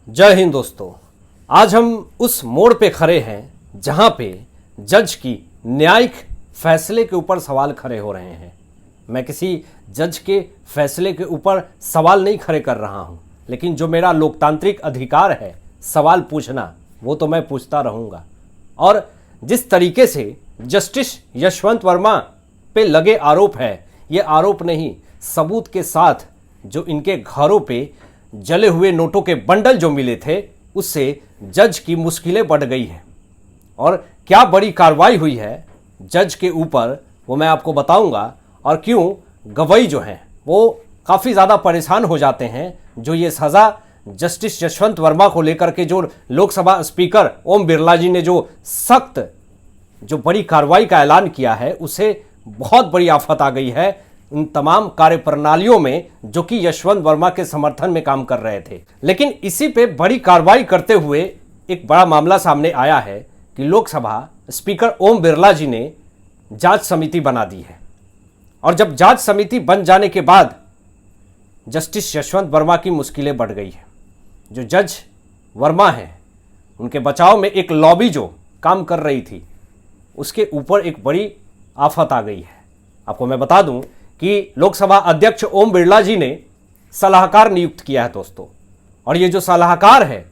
जय हिंद दोस्तों। आज हम उस मोड़ पे खड़े हैं जहां पे जज की न्यायिक फैसले के ऊपर सवाल खड़े हो रहे हैं। मैं किसी जज के फैसले के ऊपर सवाल नहीं खड़े कर रहा हूं, लेकिन जो मेरा लोकतांत्रिक अधिकार है सवाल पूछना, वो तो मैं पूछता रहूंगा। और जिस तरीके से जस्टिस यशवंत वर्मा पे लगे आरोप है, ये आरोप नहीं, सबूत के साथ जो इनके घरों पे जले हुए नोटों के बंडल जो मिले थे, उससे जज की मुश्किलें बढ़ गई हैं। और क्या बड़ी कार्रवाई हुई है जज के ऊपर, वो मैं आपको बताऊंगा। और क्यों गवाही जो हैं वो काफ़ी ज़्यादा परेशान हो जाते हैं। जो ये सज़ा जस्टिस यशवंत वर्मा को लेकर के जो लोकसभा स्पीकर ओम बिरला जी ने जो सख्त जो बड़ी कार्रवाई का ऐलान किया है, उसे बहुत बड़ी आफत आ गई है उन तमाम कार्यप्रणालियों में जो कि यशवंत वर्मा के समर्थन में काम कर रहे थे। लेकिन इसी पे बड़ी कार्रवाई करते हुए एक बड़ा मामला सामने आया है कि लोकसभा स्पीकर ओम बिरला जी ने जांच समिति बना दी है। और जब जांच समिति बन जाने के बाद जस्टिस यशवंत वर्मा की मुश्किलें बढ़ गई है। जो जज वर्मा हैं, उनके बचाव में एक लॉबी जो काम कर रही थी, उसके ऊपर एक बड़ी आफत आ गई है। आपको मैं बता दूं कि लोकसभा अध्यक्ष ओम बिरला जी ने सलाहकार नियुक्त किया है दोस्तों। और ये जो सलाहकार है,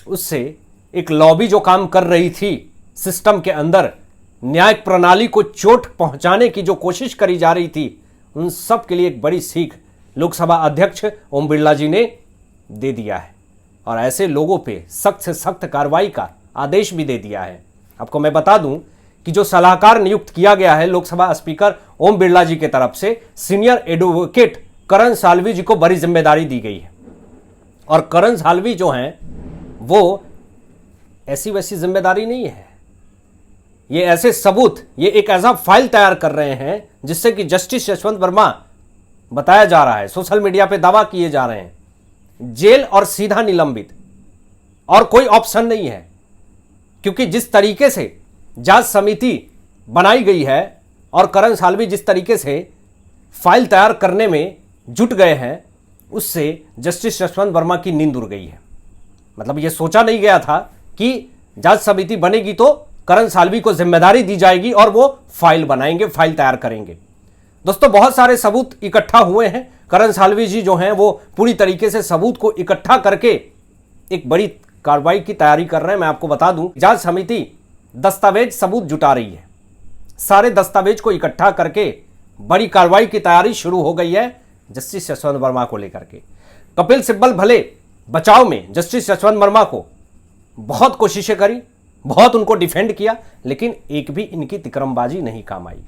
उससे एक लॉबी जो काम कर रही थी सिस्टम के अंदर, न्यायिक प्रणाली को चोट पहुंचाने की जो कोशिश करी जा रही थी, उन सब के लिए एक बड़ी सीख लोकसभा अध्यक्ष ओम बिरला जी ने दे दिया है। और ऐसे लोगों पे सख्त से सख्त कार्रवाई का आदेश भी दे दिया है। आपको मैं बता दूं कि जो सलाहकार नियुक्त किया गया है लोकसभा स्पीकर ओम बिरला जी के तरफ से, सीनियर एडवोकेट करण साल्वी जी को बड़ी जिम्मेदारी दी गई है। और करण साल्वी जो हैं वो ऐसी वैसी जिम्मेदारी नहीं है। ये ऐसे सबूत, ये एक ऐसा फाइल तैयार कर रहे हैं जिससे कि जस्टिस यशवंत वर्मा, बताया जा रहा है, सोशल मीडिया पे दावा किए जा रहे हैं, जेल और सीधा निलंबित, और कोई ऑप्शन नहीं है। क्योंकि जिस तरीके से जांच समिति बनाई गई है और करण साल्वी जिस तरीके से फाइल तैयार करने में जुट गए हैं, उससे जस्टिस यशवंत वर्मा की नींद उड़ गई है। मतलब ये सोचा नहीं गया था कि जांच समिति बनेगी तो करण साल्वी को जिम्मेदारी दी जाएगी और वो फाइल बनाएंगे, फाइल तैयार करेंगे। दोस्तों, बहुत सारे सबूत इकट्ठा हुए हैं। करण साल्वी जी जो हैं वो पूरी तरीके से सबूत को इकट्ठा करके एक बड़ी कार्रवाई की तैयारी कर रहे हैं। मैं आपको बता दूं, जांच समिति दस्तावेज सबूत जुटा रही है। सारे दस्तावेज को इकट्ठा करके बड़ी कार्रवाई की तैयारी शुरू हो गई है जस्टिस यशवंत वर्मा को लेकर के। कपिल सिब्बल भले बचाव में जस्टिस यशवंत वर्मा को बहुत कोशिशें करी, बहुत उनको डिफेंड किया, लेकिन एक भी इनकी तिकरमबाजी नहीं काम आई।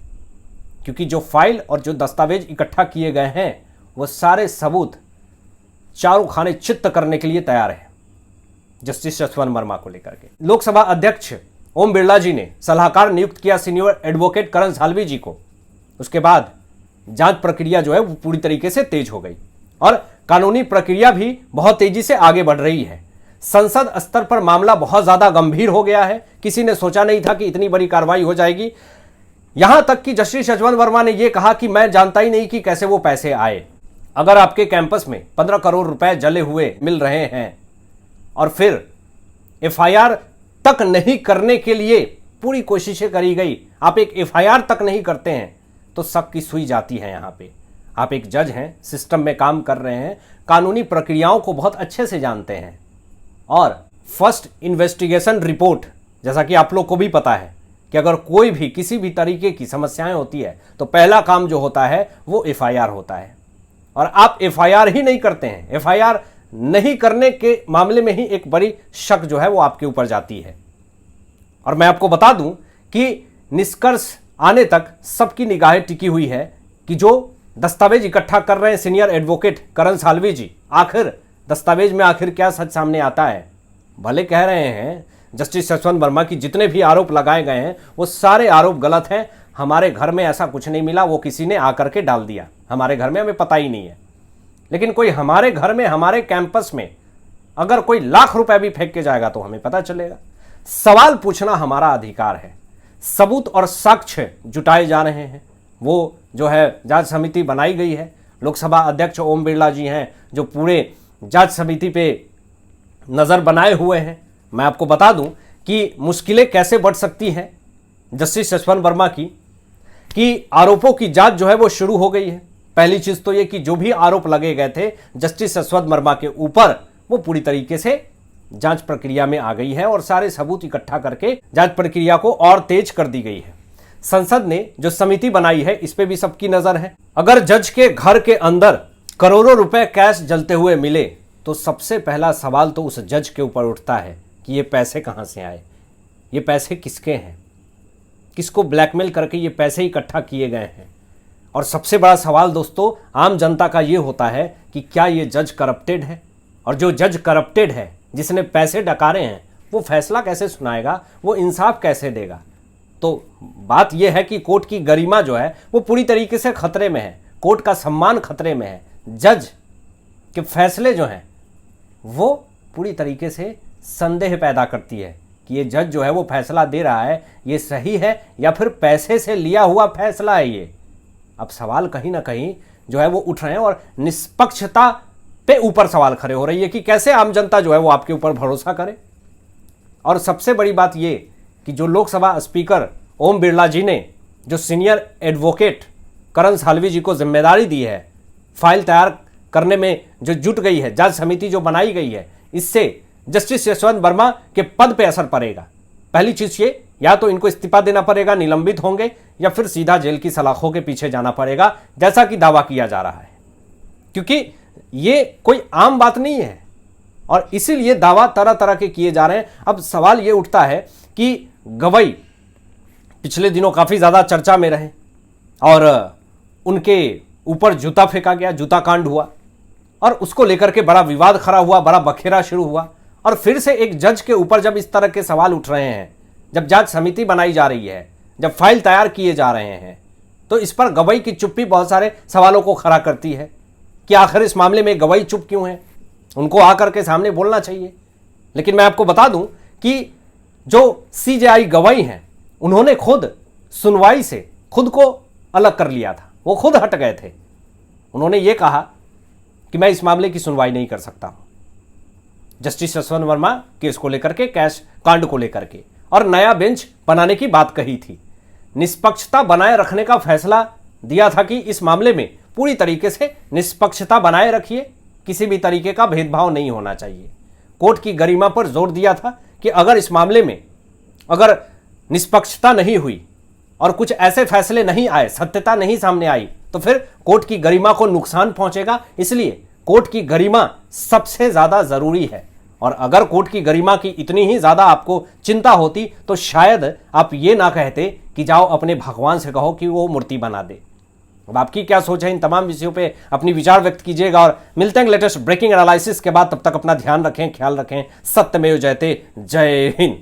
क्योंकि जो फाइल और जो दस्तावेज इकट्ठा किए गए हैं, वो सारे सबूत चारों खाने चित्त करने के लिए तैयार है जस्टिस यशवंत वर्मा को लेकर के। लोकसभा अध्यक्ष ओम बिरला जी ने सलाहकार नियुक्त किया सीनियर एडवोकेट करण साल्वी जी को। उसके बाद जांच प्रक्रिया जो है वो पूरी तरीके से तेज हो गई और कानूनी प्रक्रिया भी बहुत तेजी से आगे बढ़ रही है। संसद स्तर पर मामला बहुत ज्यादा गंभीर हो गया है। किसी ने सोचा नहीं था कि इतनी बड़ी कार्रवाई हो जाएगी। यहां तक कि जस्टिस यशवंत वर्मा ने यह कहा कि मैं जानता ही नहीं कि कैसे वो पैसे आए। अगर आपके कैंपस में 15 करोड़ रुपए जले हुए मिल रहे हैं और फिर एफआईआर तक नहीं करने के लिए पूरी कोशिशें करी गई, आप एक एफआईआर तक नहीं करते हैं, तो शक की सुई जाती है। यहां पे आप एक जज हैं, सिस्टम में काम कर रहे हैं, कानूनी प्रक्रियाओं को बहुत अच्छे से जानते हैं। और फर्स्ट इन्वेस्टिगेशन रिपोर्ट, जैसा कि आप लोग को भी पता है कि अगर कोई भी किसी भी तरीके की समस्याएं होती है तो पहला काम जो होता है वो एफआईआर होता है। और आप एफआईआर ही नहीं करते हैं। एफआईआर नहीं करने के मामले में ही एक बड़ी शक जो है वो आपके ऊपर जाती है। और मैं आपको बता दूं कि निष्कर्ष आने तक सबकी निगाहें टिकी हुई है कि जो दस्तावेज इकट्ठा कर रहे हैं सीनियर एडवोकेट करण साल्वी जी, आखिर दस्तावेज में आखिर क्या सच सामने आता है। भले कह रहे हैं जस्टिस यशवंत वर्मा की जितने भी आरोप लगाए गए हैं वो सारे आरोप गलत हैं, हमारे घर में ऐसा कुछ नहीं मिला, वो किसी ने आकर के डाल दिया, हमारे घर में हमें पता ही नहीं है। लेकिन कोई हमारे घर में, हमारे कैंपस में अगर कोई लाख रुपए भी फेंक के जाएगा तो हमें पता चलेगा। सवाल पूछना हमारा अधिकार है। सबूत और साक्ष्य जुटाए जा रहे हैं। वो जो है जांच समिति बनाई गई है। लोकसभा अध्यक्ष ओम बिरला जी हैं जो पूरे जांच समिति पे नज़र बनाए हुए हैं। मैं आपको बता दूं कि मुश्किलें कैसे बढ़ सकती हैं जस्टिस यशवंत वर्मा की, कि आरोपों की जांच जो है वो शुरू हो गई है। पहली चीज़ तो ये कि जो भी आरोप लगे गए थे जस्टिस यशवंत वर्मा के ऊपर, वो पूरी तरीके से जांच प्रक्रिया में आ गई है और सारे सबूत इकट्ठा करके जांच प्रक्रिया को और तेज कर दी गई है। संसद ने जो समिति बनाई है इस पे भी सबकी नजर है। अगर जज के घर के अंदर करोड़ों रुपए कैश जलते हुए मिले तो सबसे पहला सवाल तो उस जज के ऊपर उठता है कि ये पैसे कहां से आए, ये पैसे किसके हैं, किसको ब्लैकमेल करके ये पैसे इकट्ठा किए गए हैं। और सबसे बड़ा सवाल दोस्तों आम जनता का ये होता है कि क्या ये जज करप्टेड है, और जो जज करप्टेड है, जिसने पैसे डकारे हैं, वो फैसला कैसे सुनाएगा, वो इंसाफ कैसे देगा। तो बात यह है कि कोर्ट की गरिमा जो है वो पूरी तरीके से खतरे में है, कोर्ट का सम्मान खतरे में है, जज के फैसले जो हैं वो पूरी तरीके से संदेह पैदा करती है कि ये जज जो है वो फैसला दे रहा है ये सही है या फिर पैसे से लिया हुआ फैसला है ये। अब सवाल कहीं ना कहीं जो है वो उठ रहे हैं और निष्पक्षता पे ऊपर सवाल खड़े हो रही है कि कैसे आम जनता जो है वो आपके ऊपर भरोसा करे। और सबसे बड़ी बात ये कि जो लोकसभा स्पीकर ओम बिरला जी ने जो सीनियर एडवोकेट करण साल्वी जी को जिम्मेदारी दी है, फाइल तैयार करने में जो जुट गई है, जांच समिति जो बनाई गई है, इससे जस्टिस यशवंत वर्मा के पद पे असर पड़ेगा। पहली चीज ये, या तो इनको इस्तीफा देना पड़ेगा, निलंबित होंगे, या फिर सीधा जेल की सलाखों के पीछे जाना पड़ेगा, जैसा कि दावा किया जा रहा है। क्योंकि ये कोई आम बात नहीं है और इसीलिए दावा तरह तरह के किए जा रहे हैं। अब सवाल ये उठता है कि गवई पिछले दिनों काफी ज्यादा चर्चा में रहे और उनके ऊपर जूता फेंका गया, जूता कांड हुआ और उसको लेकर के बड़ा विवाद खड़ा हुआ, बड़ा बखेरा शुरू हुआ। और फिर से एक जज के ऊपर जब इस तरह के सवाल उठ रहे हैं, जब जांच समिति बनाई जा रही है, जब फाइल तैयार किए जा रहे हैं, तो इस पर गवई की चुप्पी बहुत सारे सवालों को खड़ा करती है कि आखिर इस मामले में गवई चुप क्यों है, उनको आकर के सामने बोलना चाहिए। लेकिन मैं आपको बता दूं कि जो सीजेआई गवई हैं उन्होंने खुद सुनवाई से खुद को अलग कर लिया था, वो खुद हट गए थे। उन्होंने ये कहा कि मैं इस मामले की सुनवाई नहीं कर सकता हूं, जस्टिस यशवंत वर्मा केस को लेकर के, कैश कांड को लेकर के, और नया बेंच बनाने की बात कही थी। निष्पक्षता बनाए रखने का फैसला दिया था कि इस मामले में पूरी तरीके से निष्पक्षता बनाए रखिए, किसी भी तरीके का भेदभाव नहीं होना चाहिए। कोर्ट की गरिमा पर जोर दिया था कि अगर इस मामले में अगर निष्पक्षता नहीं हुई और कुछ ऐसे फैसले नहीं आए, सत्यता नहीं सामने आई, तो फिर कोर्ट की गरिमा को नुकसान पहुंचेगा। इसलिए कोर्ट की गरिमा सबसे ज्यादा जरूरी है। और अगर कोर्ट की गरिमा की इतनी ही ज्यादा आपको चिंता होती तो शायद आप ये ना कहते कि जाओ अपने भगवान से कहो कि वो मूर्ति बना दे। अब आपकी क्या सोच है इन तमाम विषयों पे अपनी विचार व्यक्त कीजिएगा और मिलते हैं लेटेस्ट ब्रेकिंग एनालिसिस के बाद। तब तक अपना ध्यान रखें, ख्याल रखें। सत्यमेव जयते। जय हिंद।